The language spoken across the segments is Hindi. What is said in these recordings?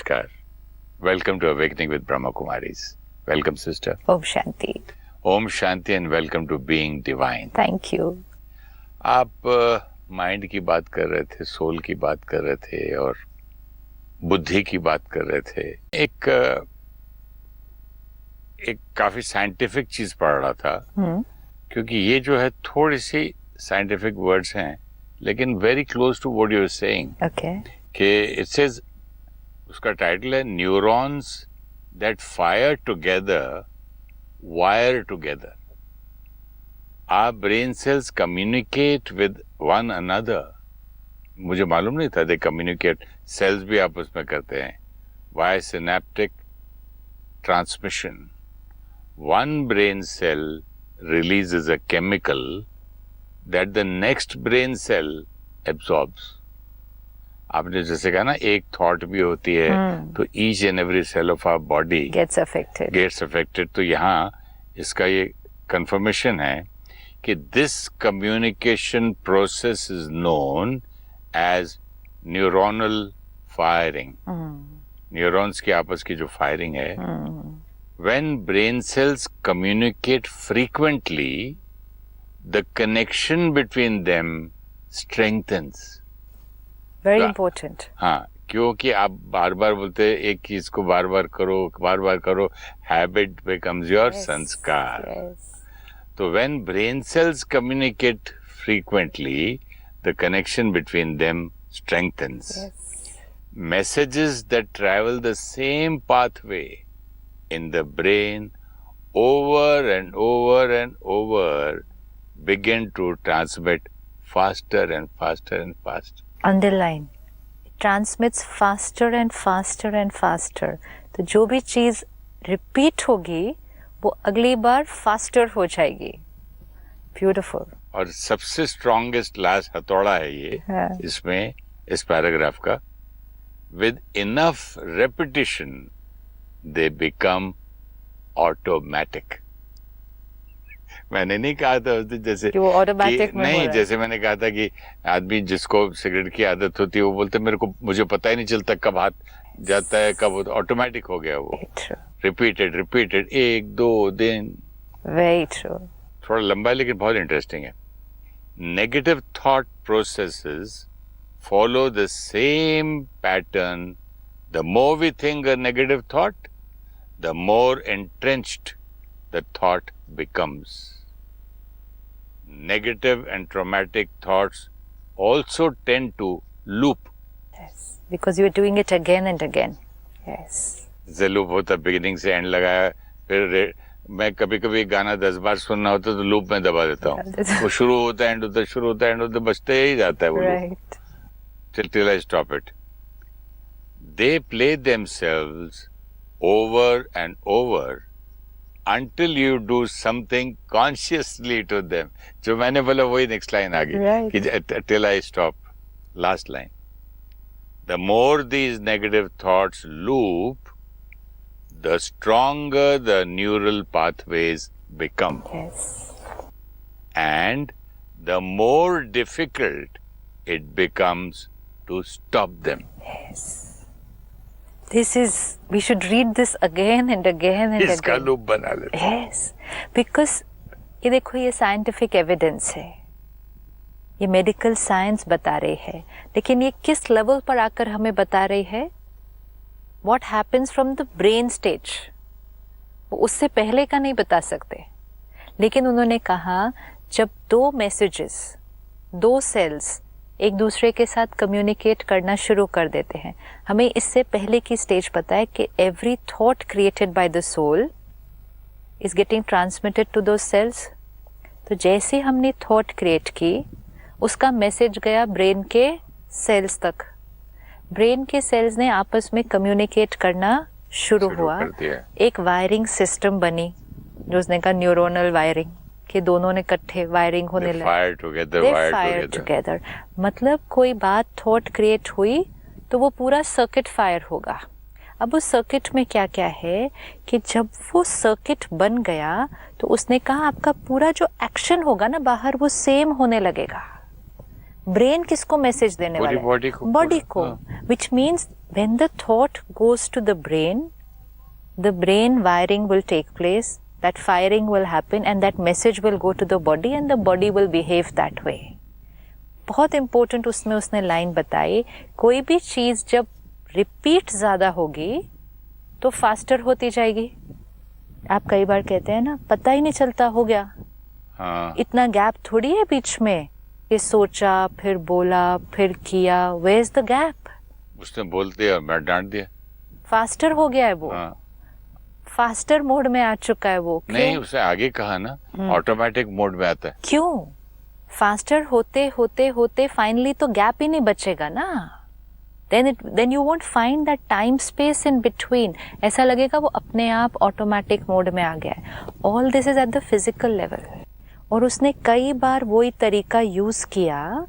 Namaskar. Welcome to Awakening with Brahma Kumaris. Welcome, sister. Om Shanti. Om Shanti and welcome to Being Divine. Thank you. आप माइंड की बात कर रहे थे, सोल की बात कर रहे थे और बुद्धि की बात कर रहे थे. एक काफी साइंटिफिक चीज पढ़ रहा था, क्योंकि ये जो है थोड़ी सी साइंटिफिक वर्ड्स हैं, लेकिन very close to what you are saying. Okay. कि इट सेज, उसका टाइटल है neurons that fire together wire together. Our brain cells communicate with one another. मुझे मालूम नहीं था दे कम्युनिकेट. सेल्स भी आपस में करते हैं via synaptic transmission. One brain cell releases a chemical that the next brain cell absorbs. आपने जैसे कहा ना, एक थॉट भी होती है तो each and every cell of our body Gets affected. तो यहाँ इसका ये कंफर्मेशन है कि this communication process is known as neuronal firing. Neurons की आपस की जो फायरिंग है, when brain cells communicate frequently, the connection between them strengthens. Very important. हाँ, क्योंकि आप बार बार बोलते हैं एक चीज को बार बार करो, habit becomes your संस्कार. Yes. तो when brain cells communicate frequently, the connection between them strengthens. Yes. Messages that travel the same pathway in the brain over and over begin to transmit faster and faster. Underline. It transmits faster and faster. तो जो भी चीज रिपीट होगी वो अगली बार फास्टर हो जाएगी. ब्यूटिफुल. और सबसे स्ट्रॉन्गेस्ट लास्ट हथौड़ा है ये. हाँ. इसमें इस पैराग्राफ का, with enough repetition they become automatic. मैंने नहीं कहा था जैसे कि वो ऑटोमेटिक में नहीं, जैसे मैंने कहा था कि आदमी जिसको सिगरेट की आदत होती है वो बोलते मुझे पता ही नहीं चलता कब हाथ जाता है, कब ऑटोमेटिक हो गया वो. रिपीटेड 1-2 दिन. Very true. थोड़ा लंबा है लेकिन बहुत इंटरेस्टिंग है. Negative thought processes follow the same pattern. The more we think a negative thought, the more entrenched the thought becomes. Negative and traumatic thoughts also tend to loop. Yes, because you are doing it again and again. Yes. The loop होता beginning से end लगाया, फिर मैं कभी गाना 10 बार सुनना होता तो लूप में दबा देता हूँ. वो शुरू होता है एंड होता बजते ही जाता है वो. Right. Till I stop it. They play themselves over and over until you do something consciously to them. जो मैंने बोला वही next line आ गई. Right. Till I stop. Last line. The more these negative thoughts loop, the stronger the neural pathways become. Yes. And the more difficult it becomes to stop them. Yes. We should read this again and again and इसका again. लूप बना लेते. Yes. Because ये देखो, ये साइंटिफिक एविडेंस है, ये मेडिकल साइंस बता रही है, लेकिन ये किस लेवल पर आकर हमें बता रही है? What happens from the brain stage. वो उससे पहले का नहीं बता सकते, लेकिन उन्होंने कहा जब 2 मैसेजेस, 2 सेल्स एक दूसरे के साथ कम्युनिकेट करना शुरू कर देते हैं, हमें इससे पहले की स्टेज पता है कि every thought created by the soul is getting transmitted to those cells. तो जैसे हमने थॉट क्रिएट की, उसका मैसेज गया ब्रेन के सेल्स तक. ब्रेन के सेल्स ने आपस में कम्युनिकेट करना शुरू हुआ. एक वायरिंग सिस्टम बनी, जो उसने कहा न्यूरोनल वायरिंग, कि दोनों ने इकट्ठे वायरिंग होने लगे. Fire together. मतलब कोई बात थॉट क्रिएट हुई तो वो पूरा सर्किट फायर होगा. अब उस सर्किट में क्या क्या है कि जब वो सर्किट बन गया तो उसने कहा आपका पूरा जो एक्शन होगा ना बाहर, वो सेम होने लगेगा. ब्रेन किसको मैसेज देने वाला है? बॉडी को. Which means when the thought goes to the brain wiring will take place, that firing will happen and that message will go to the body and the body will behave that way. बहुत important उसमें उसने लाइन बताई, कोई भी चीज जब रिपीट ज्यादा होगी तो फास्टर होती जाएगी. आप कई बार कहते हैं ना, पता ही नहीं चलता हो गया. हाँ. इतना गैप थोड़ी है बीच में, ये सोचा फिर बोला फिर किया. Where is the gap? उसने बोल दिया, मैं डांट दिया. फास्टर हो गया है वो. हाँ. फास्टर मोड में आ चुका है वो. नहीं, उसने आगे कहा ना, ऑटोमेटिक मोड में आता है. क्यों? फास्टर होते होते होते फाइनली तो गैप ही नहीं बचेगा ना. then you won't find that time space in between. ऐसा लगेगा वो अपने आप ऑटोमेटिक मोड में आ गया है. All this is at the physical level. और उसने कई बार वही तरीका यूज किया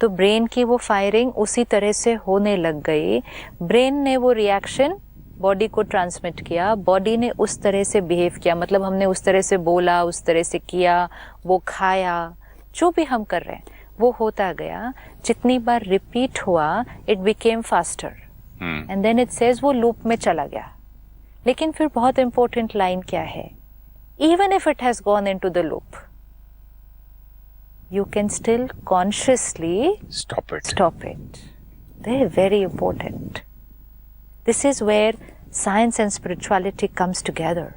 तो ब्रेन की वो फायरिंग उसी तरह से होने लग गई. ब्रेन ने वो रिएक्शन बॉडी को ट्रांसमिट किया, बॉडी ने उस तरह से बिहेव किया. मतलब हमने उस तरह से बोला, उस तरह से किया, वो खाया, जो भी हम कर रहे हैं वो होता गया. जितनी बार रिपीट हुआ it became faster and then it says वो लूप में चला गया. लेकिन फिर बहुत इंपॉर्टेंट लाइन क्या है? Even if it has gone into the loop, you can still consciously stop it. They're very important. This is where science and spirituality comes together.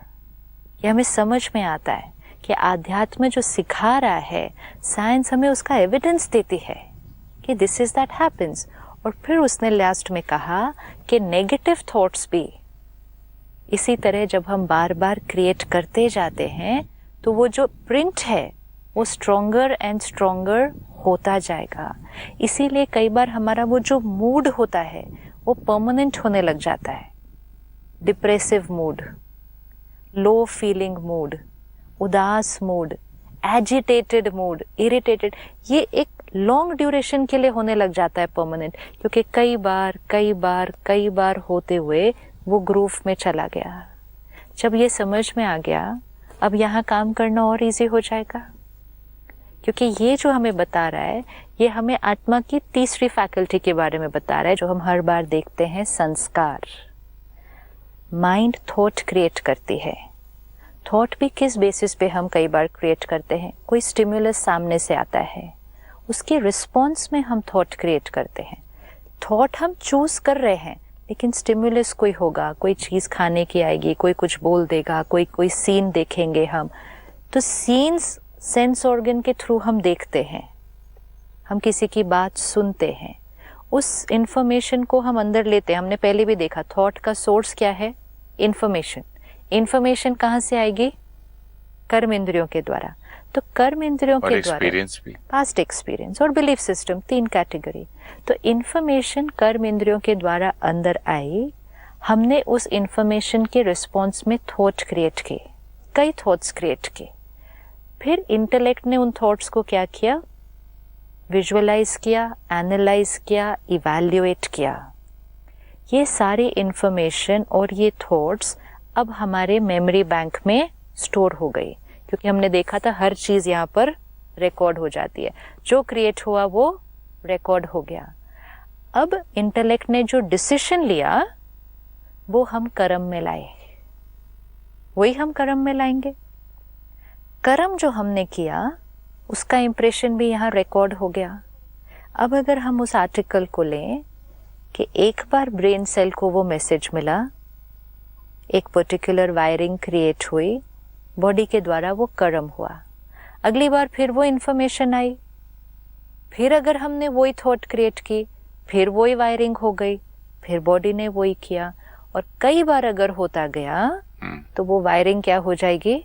ये हमें समझ में आता है कि आध्यात्म जो सिखा रहा है, साइंस हमें उसका एविडेंस देती है कि दिस इज दैट हैपेंस. और फिर उसने लास्ट में कहा कि नेगेटिव थॉट्स भी इसी तरह जब हम बार बार क्रिएट करते जाते हैं तो वो जो प्रिंट है वो स्ट्रोंगर एंड स्ट्रोंगर होता जाएगा. इसीलिए कई बार हमारा वो जो मूड होता है वो परमानेंट होने लग जाता है. डिप्रेसिव मूड, लो फीलिंग मूड, उदास मूड, एजिटेटेड मूड, इरिटेटेड, ये एक लॉन्ग ड्यूरेशन के लिए होने लग जाता है परमानेंट. क्योंकि कई बार होते हुए वो ग्रूव में चला गया. जब ये समझ में आ गया, अब यहाँ काम करना और इजी हो जाएगा. क्योंकि ये जो हमें बता रहा है, ये हमें आत्मा की तीसरी फैकल्टी के बारे में बता रहा है जो हम हर बार देखते हैं, संस्कार. माइंड थॉट क्रिएट करती है. थॉट भी किस बेसिस पे हम कई बार क्रिएट करते हैं? कोई स्टिमुलस सामने से आता है, उसके रिस्पॉन्स में हम थॉट क्रिएट करते हैं. थॉट हम चूज कर रहे हैं, लेकिन स्टिमुलस कोई होगा, कोई चीज खाने की आएगी, कोई कुछ बोल देगा, कोई सीन देखेंगे हम. तो सीन्स सेंस ऑर्गन के थ्रू हम देखते हैं, हम किसी की बात सुनते हैं, उस इंफॉर्मेशन को हम अंदर लेते हैं. हमने पहले भी देखा थॉट का सोर्स क्या है? इंफॉर्मेशन. इंफॉर्मेशन कहाँ से आएगी? कर्म इंद्रियों के द्वारा. तो कर्म इंद्रियों के द्वारा पास्ट एक्सपीरियंस और बिलीफ सिस्टम, 3 कैटेगरी. तो इंफॉर्मेशन कर्म इंद्रियों के द्वारा अंदर आई. हमने उस इंफॉर्मेशन के रिस्पॉन्स में थॉट क्रिएट किए, कई थॉट्स क्रिएट किए. फिर इंटेलेक्ट ने उन थॉट्स को क्या किया? विजुअलाइज किया, एनालाइज किया, इवैल्यूएट किया. ये सारी इंफॉर्मेशन और ये थॉट्स अब हमारे मेमोरी बैंक में स्टोर हो गई. क्योंकि हमने देखा था हर चीज यहाँ पर रिकॉर्ड हो जाती है. जो क्रिएट हुआ वो रिकॉर्ड हो गया. अब इंटेलेक्ट ने जो डिसीजन लिया वो हम कर्म में लाए, वही हम कर्म में लाएंगे. कर्म जो हमने किया उसका इंप्रेशन भी यहाँ रिकॉर्ड हो गया. अब अगर हम उस आर्टिकल को लें कि एक बार ब्रेन सेल को वो मैसेज मिला, एक पर्टिकुलर वायरिंग क्रिएट हुई, बॉडी के द्वारा वो कर्म हुआ. अगली बार फिर वो इंफॉर्मेशन आई, फिर अगर हमने वही थॉट क्रिएट की, फिर वही वायरिंग हो गई, फिर बॉडी ने वही किया. और कई बार अगर होता गया तो वो वायरिंग क्या हो जाएगी?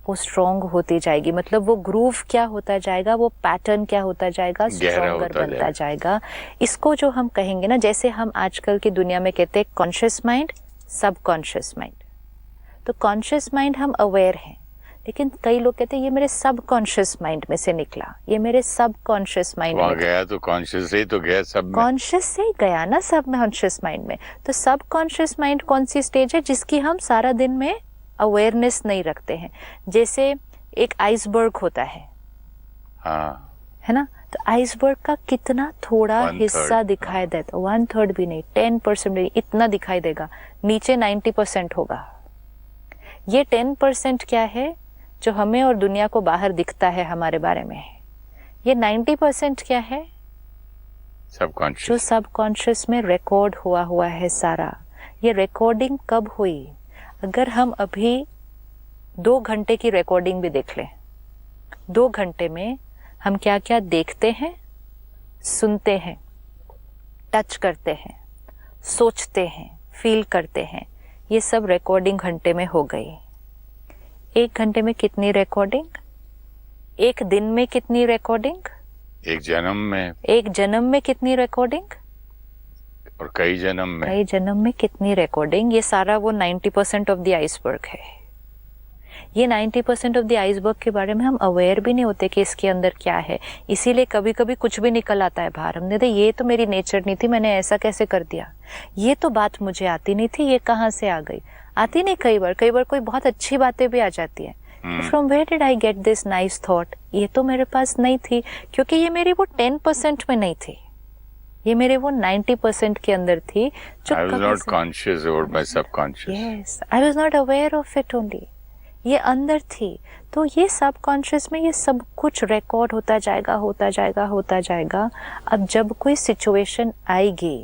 वो स्ट्रॉन्ग होती जाएगी. मतलब वो ग्रूव क्या होता जाएगा? वो पैटर्न क्या होता जाएगा? स्ट्रॉन्गर बनता जाएगा. इसको जो हम कहेंगे ना, जैसे हम आजकल की दुनिया में कहते हैं कॉन्शियस माइंड, सबकॉन्शियस माइंड. तो कॉन्शियस माइंड हम अवेयर हैं, लेकिन कई लोग कहते हैं ये मेरे सबकॉन्शियस माइंड में से निकला, ये मेरे सबकॉन्शियस माइंड में गया. तो कॉन्शियस से ही तो गया, सब कॉन्शियस से ही गया ना सब कॉन्शियस माइंड में. तो सबकॉन्शियस माइंड कौन सी स्टेज है जिसकी हम सारा दिन में अवेयरनेस नहीं रखते हैं? जैसे एक आइसबर्ग होता है, हाँ, है ना. तो तो आइसबर्ग का कितना थोड़ा 1/3, हिस्सा दिखाई देता, 1/3 भी नहीं, 10% भी, इतना दिखाई देगा, नीचे 90% होगा। ये 10% क्या है जो हमें और दुनिया को बाहर दिखता है हमारे बारे में, ये 90% क्या है जो सबकॉन्शियस। सबकॉन्शियस में रिकॉर्ड हुआ है सारा। ये रिकॉर्डिंग कब हुई? अगर हम अभी 2 घंटे की रिकॉर्डिंग भी देख लें, 2 घंटे में हम क्या क्या देखते हैं, सुनते हैं, टच करते हैं, सोचते हैं, फील करते हैं, ये सब रिकॉर्डिंग घंटे में हो गई। 1 घंटे में कितनी रिकॉर्डिंग? 1 दिन में कितनी रिकॉर्डिंग? एक जन्म में, 1 जन्म में कितनी रिकॉर्डिंग? और कई जन्म में, कई जन्म में कितनी रिकॉर्डिंग? ये सारा वो 90% ऑफ द आइसबर्ग है। ये 90% ऑफ द आइसबर्ग के बारे में हम अवेयर भी नहीं होते कि इसके अंदर क्या है। इसीलिए कभी कभी कुछ भी निकल आता है बाहर, हमने कहा ये तो मेरी नेचर नहीं थी, मैंने ऐसा कैसे कर दिया, ये तो बात मुझे आती नहीं थी, ये कहाँ से आ गई। आती नहीं, कई बार कोई बहुत अच्छी बातें भी आ जाती है। From where did I get this nice thought, ये तो मेरे पास नहीं थी, क्योंकि ये मेरी वो 10% में नहीं थी, ये मेरे वो 90% के अंदर थी जो I was not conscious about my subconscious. Yes, I was not aware of it only. ये अंदर थी। तो ये सबकॉन्शियस में ये सब कुछ रिकॉर्ड होता जाएगा। अब जब कोई सिचुएशन आएगी,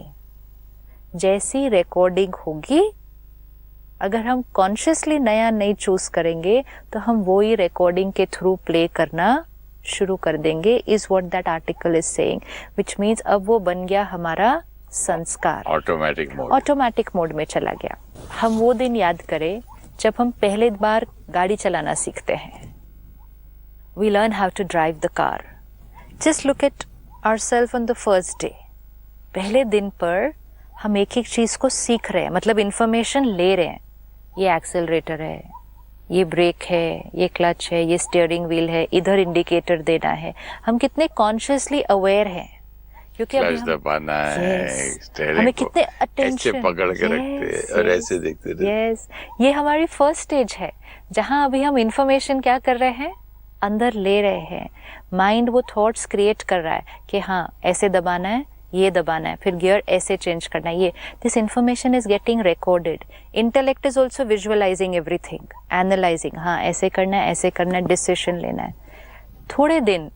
जैसी रिकॉर्डिंग होगी, अगर हम कॉन्शियसली नया नहीं चूज करेंगे तो हम वो ही रिकॉर्डिंग के थ्रू प्ले करना शुरू कर देंगे, is what that article is saying, which means अब वो बन गया हमारा संस्कार, ऑटोमेटिक मोड में चला गया। हम वो दिन याद करें जब हम पहले बार गाड़ी चलाना सीखते हैं। We learn how to drive the car. Just look at ourself on the first day. पहले दिन पर हम एक एक चीज को सीख रहे हैं, मतलब इंफॉर्मेशन ले रहे हैं। ये एक्सेलरेटर है, ये ब्रेक है, ये क्लच है, ये स्टीयरिंग व्हील है, इधर इंडिकेटर देना है। हम कितने कॉन्शियसली अवेयर हैं, क्योंकि अभी दबाना है, हमें कितने अटेंशन ऐसे पकड़ के रखते हैं और ऐसे देखते रहते। यस, ये हमारी फर्स्ट स्टेज है जहां अभी हम इंफॉर्मेशन क्या कर रहे हैं, अंदर ले रहे हैं। माइंड वो थॉट्स क्रिएट कर रहा है कि हाँ ऐसे दबाना है, ये दबाना है, फिर गियर ऐसे चेंज करना है। ये this information is getting recorded. Intellect is also visualising everything, analysing, हाँ ऐसे करना है, ऐसे करना है, डिसीजन लेना है। थोड़े दिन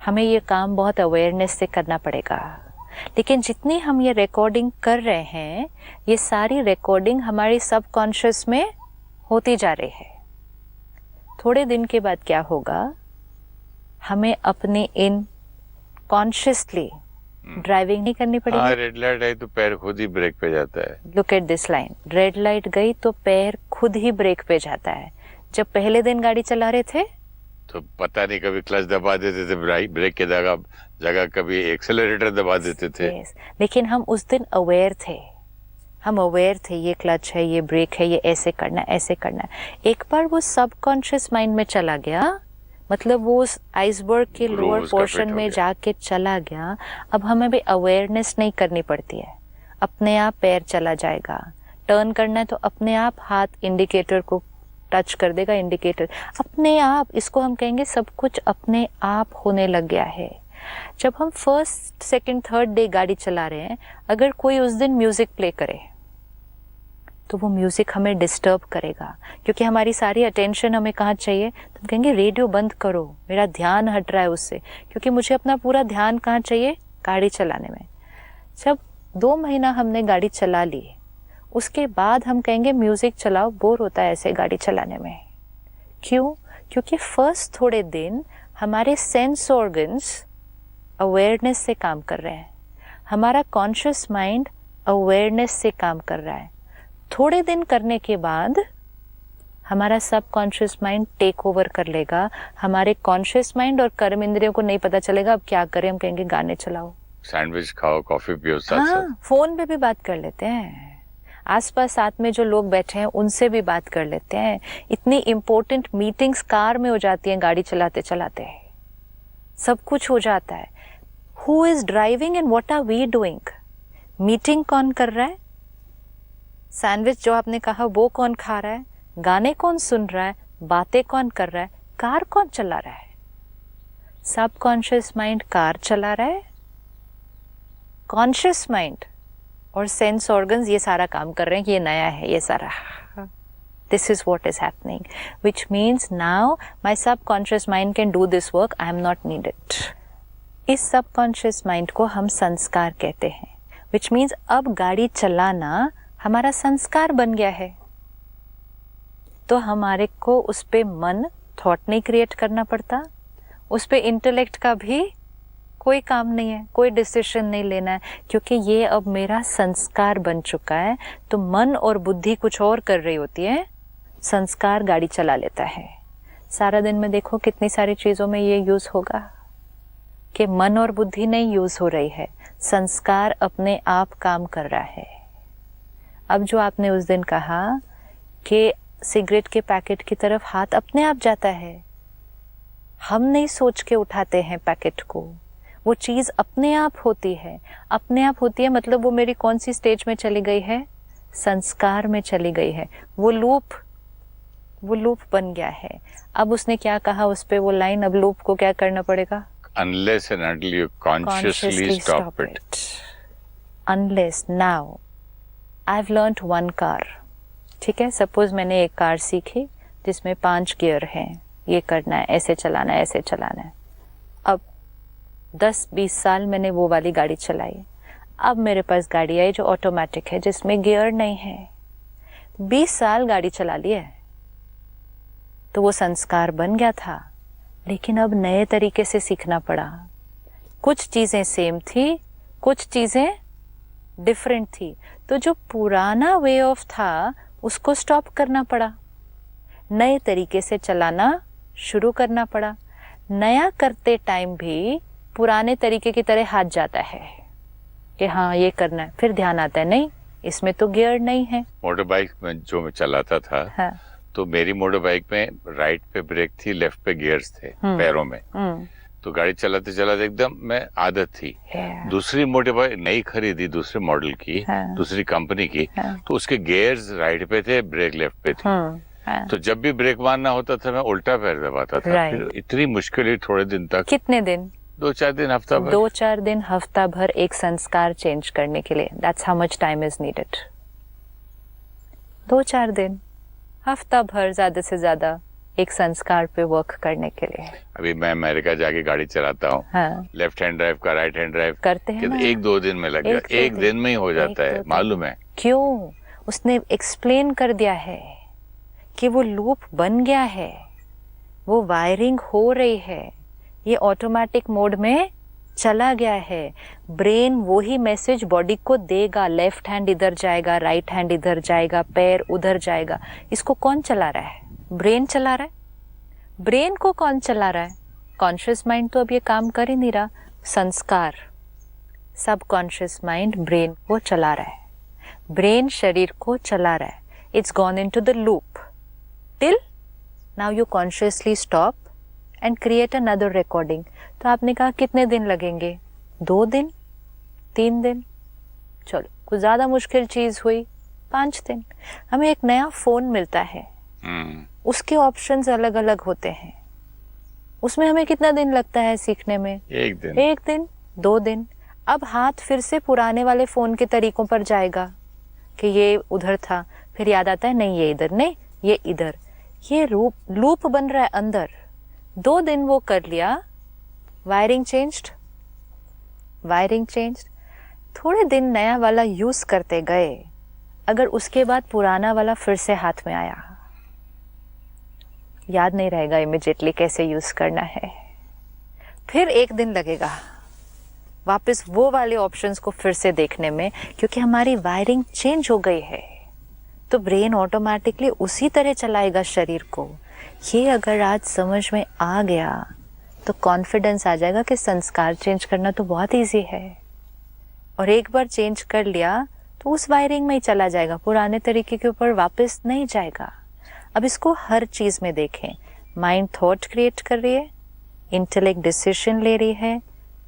हमें ये काम बहुत अवेयरनेस से करना पड़ेगा, लेकिन जितनी हम ये रिकॉर्डिंग कर रहे हैं, ये सारी रिकॉर्डिंग हमारी सबकॉन्शियस में होती जा रही है। थोड़े दिन के बाद क्या होगा, हमें अपने इन कॉन्शियसली ड्राइविंग नहीं करनी पड़ेगी। हाँ, रेड लाइट आई तो पैर खुद ही ब्रेक पे जाता है। Look at this line, red light गई तो पैर खुद ही ब्रेक पे जाता है। जब पहले दिन गाड़ी चला रहे थे तो पता नहीं, कभी क्लच दबा देते थे, ब्रेक के जगह कभी एक्सेलरेटर दबा देते थे। yes, लेकिन हम उस दिन अवेयर थे, ये क्लच है, ये ब्रेक है, ये ऐसे करना है, ऐसे करना है। एक बार वो सबकॉन्शियस माइंड में चला गया, मतलब वो उस आइसबर्ग के लोअर पोर्शन में जाके चला गया। अब हमें भी अवेयरनेस नहीं करनी पड़ती है, अपने आप पैर चला जाएगा। टर्न करना है तो अपने आप हाथ इंडिकेटर को टच कर देगा, इंडिकेटर अपने आप। इसको हम कहेंगे सब कुछ अपने आप होने लग गया है। जब हम फर्स्ट, सेकंड, थर्ड डे गाड़ी चला रहे हैं, अगर कोई उस दिन म्यूजिक प्ले करे तो वो म्यूजिक हमें डिस्टर्ब करेगा, क्योंकि हमारी सारी अटेंशन हमें कहाँ चाहिए। तो हम कहेंगे रेडियो बंद करो, मेरा ध्यान हट रहा है उससे, क्योंकि मुझे अपना पूरा ध्यान कहाँ चाहिए, गाड़ी चलाने में। जब 2 महीना हमने गाड़ी चला ली, उसके बाद हम कहेंगे म्यूजिक चलाओ, बोर होता है ऐसे गाड़ी चलाने में। क्यों? क्योंकि फर्स्ट थोड़े दिन हमारे सेंस ऑर्गन्स अवेयरनेस से काम कर रहे हैं, हमारा कॉन्शियस माइंड अवेयरनेस से काम कर रहा है। थोड़े दिन करने के बाद हमारा सबकॉन्शियस माइंड टेक ओवर कर लेगा। हमारे कॉन्शियस माइंड और कर्म इंद्रियों को नहीं पता चलेगा अब क्या करें। हम कहेंगे गाने चलाओ, सैंडविच खाओ, कॉफी पियो, हाँ, फोन पे भी बात कर लेते हैं, आसपास साथ में जो लोग बैठे हैं उनसे भी बात कर लेते हैं। इतनी इंपॉर्टेंट मीटिंग्स कार में हो जाती हैं, गाड़ी चलाते चलाते सब कुछ हो जाता है। Who is driving and what are we doing? Meeting कौन कर रहा है? सैंडविच जो आपने कहा वो कौन खा रहा है? गाने कौन सुन रहा है? बातें कौन कर रहा है? कार कौन चला रहा है? सबकॉन्शियस माइंड कार चला रहा है, कॉन्शियस माइंड और सेंस ऑर्गन्स ये सारा काम कर रहे हैं कि ये नया है, ये सारा. This is what is happening, which means now my subconscious mind can do this work. I am not needed. इस subconscious mind को हम संस्कार कहते हैं, which means अब गाड़ी चलाना हमारा संस्कार बन गया है. तो हमारे को उस पे मन थॉट नहीं क्रिएट करना पड़ता, उस पे इंटेलेक्ट का भी कोई काम नहीं है, कोई डिसीजन नहीं लेना है, क्योंकि ये अब मेरा संस्कार बन चुका है. तो मन और बुद्धि कुछ और कर रही होती है, संस्कार गाड़ी चला लेता है. सारा दिन में देखो कितनी सारी चीज़ों में ये यूज़ होगा कि मन और बुद्धि नहीं यूज़ हो रही है, संस्कार अपने आप काम कर रहा है. अब जो आपने उस दिन कहा कि सिगरेट के पैकेट की तरफ हाथ अपने आप जाता है, हम नहीं सोच के उठाते हैं पैकेट को, वो चीज़ अपने आप होती है. अपने आप होती है मतलब वो मेरी कौन सी स्टेज में चली गई है, संस्कार में चली गई है. वो लूप बन गया है. अब उसने क्या कहा उस पे वो लाइन, अब लूप को क्या करना पड़ेगा, unless and until you consciously stop it. Unless now I've learnt one car. ठीक है, सपोज मैंने एक कार सीखी जिसमें 5 गियर हैं, ये करना है, ऐसे चलाना है, ऐसे चलाना है. अब 10-20 साल मैंने वो वाली गाड़ी चलाई. अब मेरे पास गाड़ी आई जो ऑटोमेटिक है, जिसमें गियर नहीं है. 20 साल गाड़ी चला ली है तो वो संस्कार बन गया था, लेकिन अब नए तरीके से सीखना पड़ा. कुछ चीज़ें सेम थी, कुछ चीज़ें डिफरेंट थी. तो जो पुराना वे ऑफ था उसको स्टॉप करना पड़ा, नए तरीके से चलाना शुरू करना पड़ा. नया करते टाइम भी पुराने तरीके की तरह हाथ जाता है कि हाँ ये करना है, फिर ध्यान आता है नहीं इसमें तो गियर नहीं है. मोटर बाइक में जो मैं चलाता था, हाँ. तो मेरी मोटर बाइक में राइट पे ब्रेक थी, लेफ्ट पे गियर्स थे पैरों में. तो गाड़ी चलाते चलाते एकदम मैं आदत थी. दूसरी मोटर बाइक नई खरीदी, दूसरे मॉडल की, दूसरी कंपनी की, तो उसके गियर्स राइट पे थे, ब्रेक लेफ्ट पे थी. तो जब भी ब्रेक मारना होता था मैं उल्टा पैर दबाता था. फिर इतनी मुश्किल हुई थोड़े दिन तक. कितने दिन? 2-4 दिन, हफ्ता भर. 2-4 दिन, हफ्ता भर एक संस्कार चेंज करने के लिए. That's how much time is needed. 2-4 दिन, हफ्ता भर ज्यादा से ज्यादा एक संस्कार पे वर्क करने के लिए. अभी मैं अमेरिका जाके गाड़ी चलाता हूँ. हाँ. लेफ्ट हैंड ड्राइव का राइट हैंड ड्राइव करते हैं ना? 1-2 दिन में लग गया. एक दिन में ही हो जाता है. मालूम है क्यों? उसने एक्सप्लेन कर दिया है कि वो लूप बन गया है, वो वायरिंग हो रही है, ये ऑटोमेटिक मोड में चला गया है. ब्रेन वही मैसेज बॉडी को देगा, लेफ्ट हैंड इधर जाएगा, राइट हैंड इधर जाएगा, पैर उधर जाएगा. इसको कौन चला रहा है? ब्रेन चला रहा है. ब्रेन को कौन चला रहा है? कॉन्शियस माइंड तो अब ये काम कर ही नहीं रहा. संस्कार, सबकॉन्शियस माइंड ब्रेन को चला रहा है, ब्रेन शरीर को चला रहा है. It's gone into the loop till now you consciously stop and create another recording. तो आपने कहा कितने दिन लगेंगे? 2 दिन, 3 दिन, चलो कुछ ज्यादा मुश्किल चीज हुई 5 दिन. हमें एक नया फोन मिलता है, उसके ऑप्शंस अलग अलग होते हैं, उसमें हमें कितना दिन लगता है सीखने में? 1 दिन, 1 दिन, 2 दिन. अब हाथ फिर से पुराने वाले फोन के तरीकों पर जाएगा कि ये उधर था, फिर याद आता है नहीं ये इधर नहीं, ये इधर. ये लूप बन रहा है अंदर. 2 दिन वो कर लिया, वायरिंग चेंज्ड. थोड़े दिन नया वाला यूज करते गए, अगर उसके बाद पुराना वाला फिर से हाथ में आया, याद नहीं रहेगा इमिडिएटली कैसे यूज करना है. फिर 1 दिन लगेगा वापस वो वाले ऑप्शंस को फिर से देखने में, क्योंकि हमारी वायरिंग चेंज हो गई है. तो ब्रेन ऑटोमेटिकली उसी तरह चलाएगा शरीर को. ये अगर आज समझ में आ गया तो कॉन्फिडेंस आ जाएगा कि संस्कार चेंज करना तो बहुत इजी है. और एक बार चेंज कर लिया तो उस वायरिंग में ही चला जाएगा, पुराने तरीके के ऊपर वापस नहीं जाएगा. अब इसको हर चीज में देखें. माइंड थॉट क्रिएट कर रही है, इंटेलेक्ट डिसीजन ले रही है,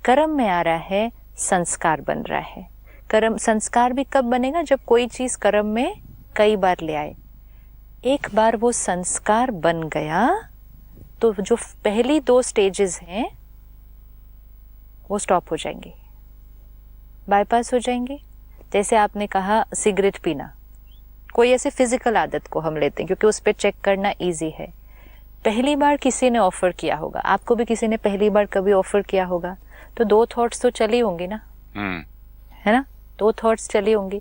कर्म में आ रहा है, संस्कार बन रहा है. कर्म संस्कार भी कब बनेगा? जब कोई चीज कर्म में कई बार ले आए. एक बार वो संस्कार बन गया तो जो पहली 2 स्टेजेस हैं वो स्टॉप हो जाएंगी, बाईपास हो जाएंगी। जैसे आपने कहा सिगरेट पीना, कोई ऐसे फिजिकल आदत को हम लेते हैं क्योंकि उस पर चेक करना इजी है। पहली बार किसी ने ऑफर किया होगा, आपको भी किसी ने पहली बार कभी ऑफर किया होगा, तो 2 थॉट्स तो चली होंगी ना, है ना, 2 थॉट्स चली होंगी।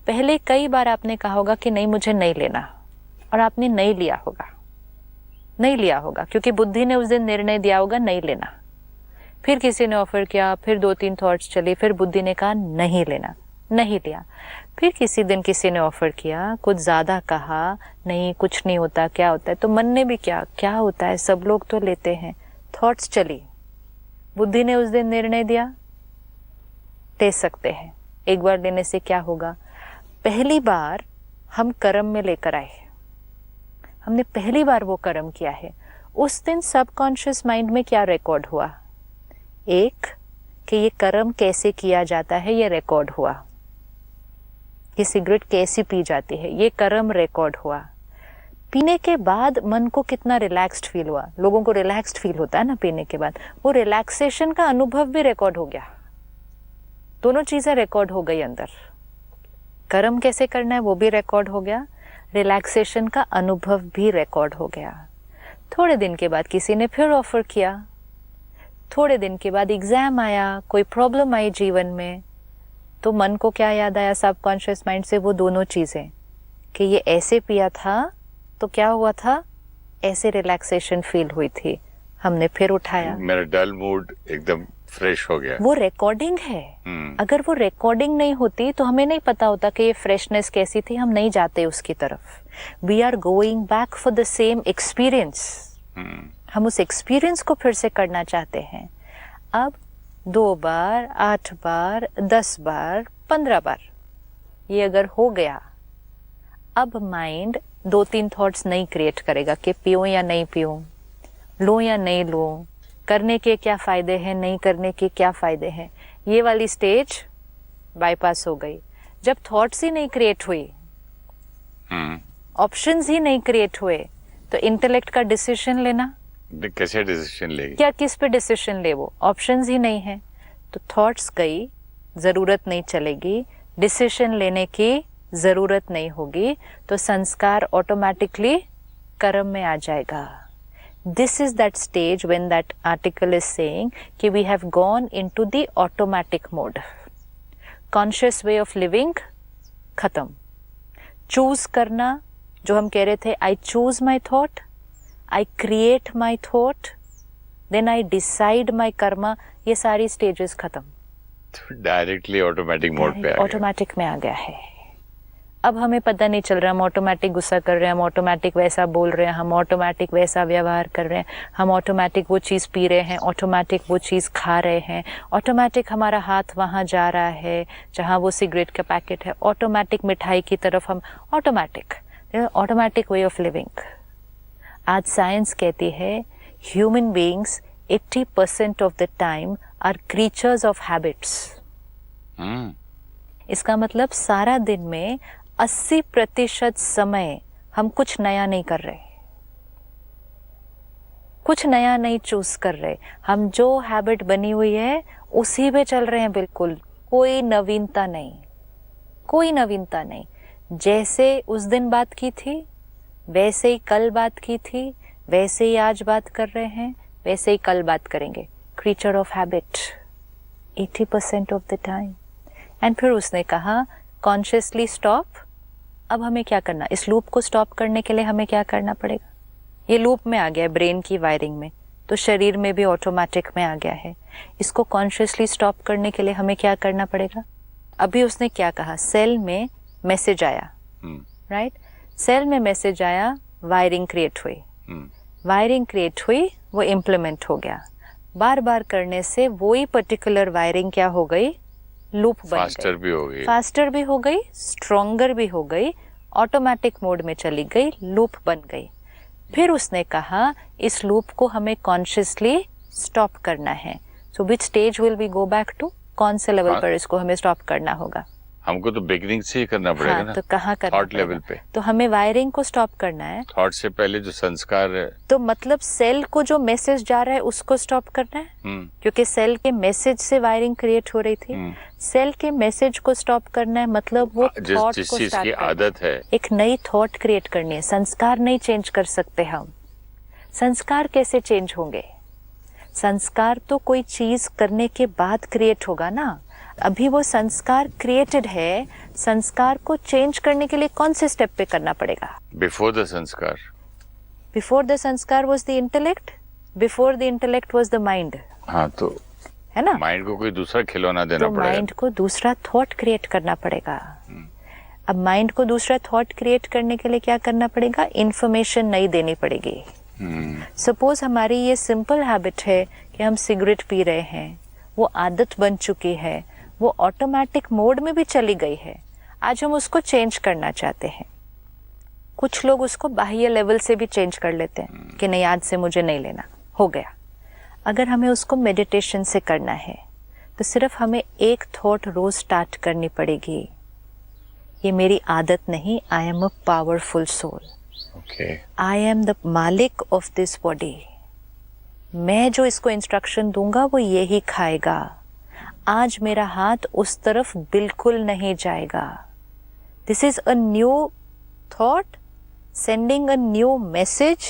पहले कई बार आपने कहा होगा कि नहीं मुझे नहीं लेना, और आपने नहीं लिया होगा, नहीं लिया होगा क्योंकि बुद्धि ने उस दिन निर्णय दिया होगा नहीं लेना। फिर किसी ने ऑफर किया, फिर 2-3 थॉट्स चली, फिर बुद्धि ने कहा नहीं लेना, नहीं लिया। फिर किसी दिन किसी ने ऑफर किया, कुछ ज्यादा कहा, नहीं कुछ नहीं होता, क्या होता है, तो मन ने भी क्या होता है, सब लोग तो लेते हैं, थॉट्स चली, बुद्धि ने उस दिन निर्णय दिया ले सकते हैं। एक बार लेने से क्या होगा, पहली बार हम कर्म में लेकर आए, हमने पहली बार वो कर्म किया है, उस दिन सबकॉन्शियस माइंड में क्या रिकॉर्ड हुआ, एक कि ये कर्म कैसे किया जाता है, ये रिकॉर्ड हुआ, ये सिगरेट कैसी पी जाती है, ये कर्म रिकॉर्ड हुआ। पीने के बाद मन को कितना रिलैक्स्ड फील हुआ, लोगों को रिलैक्स्ड फील होता है ना पीने के बाद, वो रिलैक्सेशन का अनुभव भी रिकॉर्ड हो गया, दोनों चीजें रिकॉर्ड हो गई अंदर। कर्म कैसे करना है वो भी रिकॉर्ड हो गया, रिलैक्सेशन का अनुभव भी रिकॉर्ड हो गया। थोड़े दिन के बाद किसी ने फिर ऑफर किया, थोड़े दिन के बाद एग्जाम आया, कोई प्रॉब्लम आई जीवन में, तो मन को क्या याद आया सबकॉन्शियस माइंड से, वो दोनों चीजें कि ये ऐसे पिया था तो क्या हुआ था, ऐसे रिलैक्सेशन फील हुई थी, हमने फिर उठाया, मेरा डल मूड एकदम फ्रेश हो गया। वो रिकॉर्डिंग है। अगर वो रिकॉर्डिंग नहीं होती तो हमें नहीं पता होता कि ये फ्रेशनेस कैसी थी, हम नहीं जाते उसकी तरफ। We are going back for the same experience, हम उस एक्सपीरियंस को फिर से करना चाहते हैं। अब 2 बार, 8 बार, 10 बार, 15 बार ये अगर हो गया, अब माइंड 2-3 थॉट्स नहीं क्रिएट करेगा कि पीऊं या नहीं पीऊं, लूं या नहीं लूं, करने के क्या फायदे हैं, नहीं करने के क्या फायदे हैं। ये वाली स्टेज बाईपास हो गई। जब थॉट्स ही नहीं क्रिएट हुई, ऑप्शंस ही नहीं क्रिएट हुए, तो इंटेलेक्ट का डिसीजन लेना, कैसे डिसीजन लेगी, क्या किस पे डिसीजन ले, वो ऑप्शंस ही नहीं है, तो थॉट्स गई, जरूरत नहीं चलेगी, डिसीजन लेने की जरूरत नहीं होगी, तो संस्कार ऑटोमेटिकली कर्म में आ जाएगा। This is that stage when that article is saying कि we have gone into the automatic mode. Conscious way of living खत्म। चूज करना, जो हम कह रहे थे, I choose my thought, I create my thought, then I decide my karma, ये सारी stages खत्म, डायरेक्टली ऑटोमेटिक मोड पे आ गया। ऑटोमेटिक में आ गया है। अब हमें पता नहीं चल रहा, हम ऑटोमेटिक गुस्सा कर रहे हैं, हम ऑटोमेटिक वैसा बोल रहे हैं, हम ऑटोमेटिक वैसा व्यवहार कर रहे हैं, हम ऑटोमेटिक वो चीज़ पी रहे हैं, ऑटोमेटिक वो चीज़ खा रहे हैं, ऑटोमेटिक हमारा हाथ वहाँ जा रहा है जहाँ वो सिगरेट का पैकेट है, ऑटोमेटिक मिठाई की तरफ हम, ऑटोमेटिक वे ऑफ लिविंग। आज साइंस कहती है human beings 80% of the time are creatures of habits. इसका मतलब सारा दिन में 80% समय हम कुछ नया नहीं कर रहे, कुछ नया नहीं चूज कर रहे, हम जो हैबिट बनी हुई है उसी पे चल रहे हैं, बिल्कुल कोई नवीनता नहीं, कोई नवीनता नहीं। जैसे उस दिन बात की थी, वैसे ही कल बात की थी, वैसे ही आज बात कर रहे हैं, वैसे ही कल बात करेंगे। Creature of habit 80% of the time. And फिर उसने कहा कॉन्शियसली स्टॉप। अब हमें क्या करना, इस लूप को स्टॉप करने के लिए हमें क्या करना पड़ेगा, ये लूप में आ गया है ब्रेन की वायरिंग में, तो शरीर में भी ऑटोमेटिक में आ गया है। इसको कॉन्शियसली स्टॉप करने के लिए हमें क्या करना पड़ेगा। अभी उसने क्या कहा, सेल में मैसेज आया, राइट, सेल में मैसेज आया, वायरिंग क्रिएट हुई, वायरिंग क्रिएट हुई, वो इम्प्लीमेंट हो गया। बार बार करने से वही पर्टिकुलर वायरिंग क्या हो गई, लूप बन गई, फास्टर भी हो गई, फास्टर भी हो गई, स्ट्रॉन्गर भी हो गई, ऑटोमेटिक मोड में चली गई, लूप बन गई। फिर उसने कहा इस लूप को हमें कॉन्शियसली स्टॉप करना है। So which stage will we go back to, कौन से लेवल पर इसको हमें स्टॉप करना होगा। हमको तो बिगिनिंग से ही करना पड़ेगा हाँ, ना, तो कहाँ करना थॉट पड़ेगा? लेवल पे। तो हमें वायरिंग को स्टॉप करना है। थॉट से पहले जो संस्कार है, तो मतलब सेल को जो मैसेज जा रहा है उसको स्टॉप करना है, क्योंकि सेल के मैसेज से वायरिंग क्रिएट हो रही थी। सेल के मैसेज को स्टॉप करना है, मतलब वो थॉट जिस को चीज स्टार्ट की करना है। आदत है, एक नई थॉट क्रिएट करनी है। संस्कार नहीं चेंज कर सकते हम। संस्कार कैसे चेंज होंगे? संस्कार तो कोई चीज करने के बाद क्रिएट होगा ना। अभी वो संस्कार क्रिएटेड है, संस्कार को चेंज करने के लिए कौन से स्टेप पे करना पड़ेगा? बिफोर द संस्कार। बिफोर द संस्कार was the intellect, before the intellect was the mind. हाँ, तो है ना? माइंड को कोई दूसरा खिलौना देना तो पड़ेगा। माइंड को दूसरा थॉट क्रिएट करना पड़ेगा। अब माइंड को दूसरा थॉट क्रिएट करने के लिए क्या करना पड़ेगा? इंफॉर्मेशन नहीं देनी पड़ेगी। सपोज हमारी ये सिंपल हैबिट है कि हम सिगरेट पी रहे हैं, वो आदत बन चुकी है, वो ऑटोमेटिक मोड में भी चली गई है। आज हम उसको चेंज करना चाहते हैं। कुछ लोग उसको बाह्य लेवल से भी चेंज कर लेते हैं कि नहीं, आज से मुझे नहीं लेना, हो गया। अगर हमें उसको मेडिटेशन से करना है तो सिर्फ हमें एक थॉट रोज स्टार्ट करनी पड़ेगी। ये मेरी आदत नहीं, I am a powerful soul, I am the मालिक ऑफ दिस बॉडी। मैं जो इसको इंस्ट्रक्शन दूंगा वो यही खाएगा। आज मेरा हाथ उस तरफ बिल्कुल नहीं जाएगा। This is a new thought sending a new message,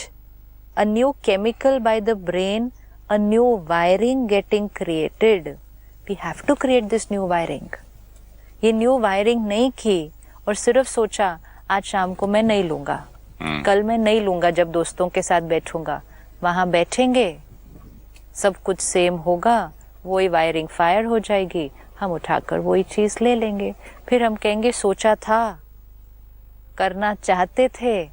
a new chemical by the brain, a new wiring getting created. We have to create this new wiring. ये new wiring नहीं की और सिर्फ सोचा आज शाम को मैं नहीं लूंगा, कल मैं नहीं लूंगा, जब दोस्तों के साथ बैठूंगा, वहां बैठेंगे, सब कुछ सेम होगा, वही वायरिंग फायर हो जाएगी, हम उठाकर वही चीज ले लेंगे। फिर हम कहेंगे सोचा था, करना चाहते थे,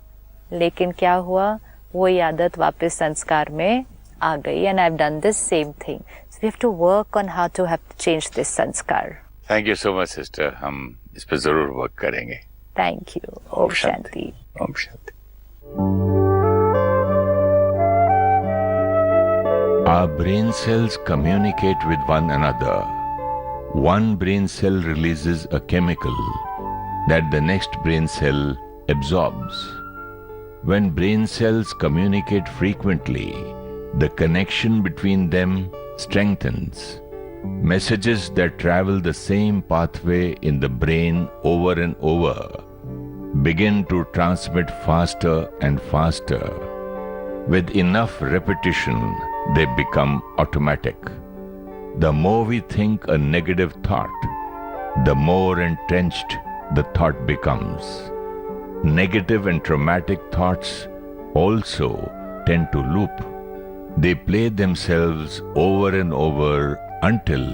लेकिन क्या हुआ, वही आदत वापस संस्कार में आ गई। And I have done this same thing. So we have to work on how to have change this sanskar. Thank you so much sister, हम इस पर जरूर वर्क करेंगे। Thank you. ओम शांति। ओम शांति। Our brain cells communicate with one another. One brain cell releases a chemical that the next brain cell absorbs. When brain cells communicate frequently, the connection between them strengthens. Messages that travel the same pathway in the brain over and over begin to transmit faster and faster. With enough repetition, they become automatic. The more we think a negative thought, the more entrenched the thought becomes. Negative and traumatic thoughts also tend to loop. They play themselves over and over until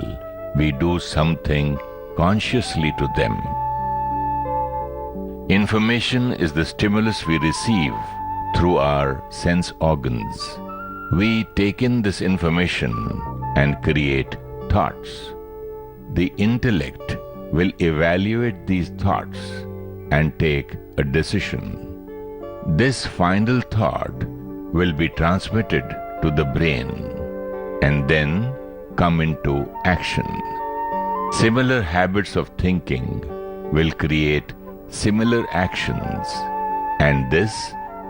we do something consciously to them. Information is the stimulus we receive through our sense organs. We take in this information and create thoughts. The intellect will evaluate these thoughts and take a decision. This final thought will be transmitted to the brain and then come into action. Similar habits of thinking will create similar actions, and this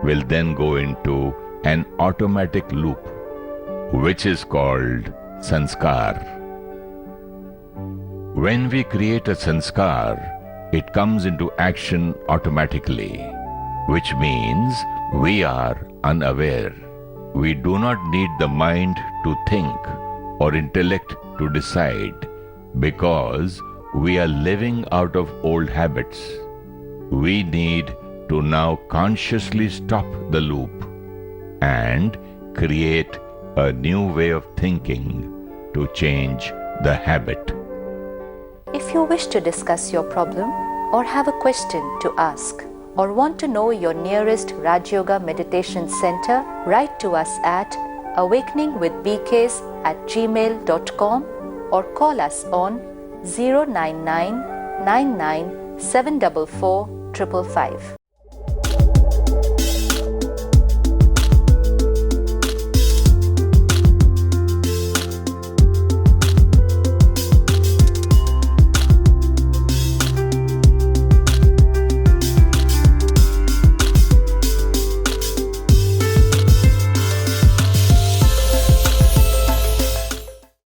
will then go into an automatic loop, which is called sanskar. When we create a sanskar, it comes into action automatically, which means we are unaware. We do not need the mind to think or intellect to decide, because we are living out of old habits. We need to now consciously stop the loop and create a new way of thinking to change the habit. If you wish to discuss your problem or have a question to ask or want to know your nearest Raj Yoga Meditation Center, write to us at awakeningwithbks@gmail.com or call us on 099 99 744 555.